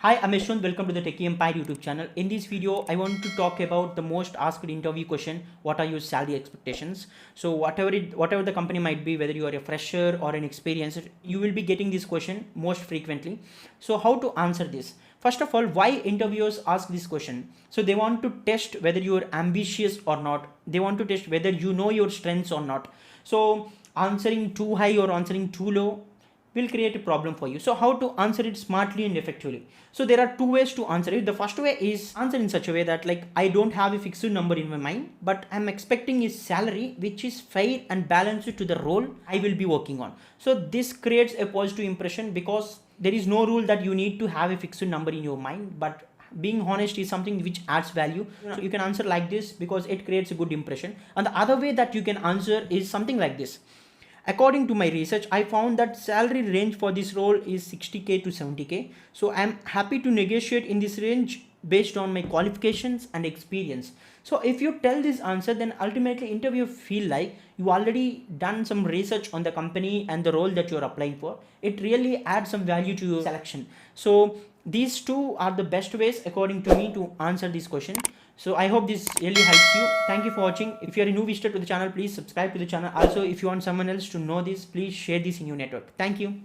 Hi, I'm Yashwant. Welcome to the Techie Empire YouTube channel. In this video, I want to talk about the most asked interview question: what are your salary expectations? So whatever the company might be, whether you are a fresher or an experienced, you will be getting this question most frequently. So how to answer this? First of all, why interviewers ask this question? So they want to test whether you are ambitious or not. They want to test whether you know your strengths or not. So answering too high or answering too low will create a problem for you. So how to answer it smartly and effectively? So there are two ways to answer it. The first way is answer in such a way that, like, I don't have a fixed number in my mind, but I'm expecting a salary which is fair and balanced to the role I will be working on. So this creates a positive impression because there is no rule that you need to have a fixed number in your mind, but being honest is something which adds value. So you can answer like this because it creates a good impression. And the other way that you can answer is something like this: according to my research, I found that salary range for this role is 60k to 70k. So I'm happy to negotiate in this range based on my qualifications and experience. So if you tell this answer, then ultimately interview feel like you already done some research on the company and the role that you're applying for. It really adds some value to your selection. So these two are the best ways according to me to answer this question. So I hope this really helps you. Thank you for watching. If you are a new visitor to the channel, please subscribe to the channel. Also, if you want someone else to know this, please share this in your network. Thank you.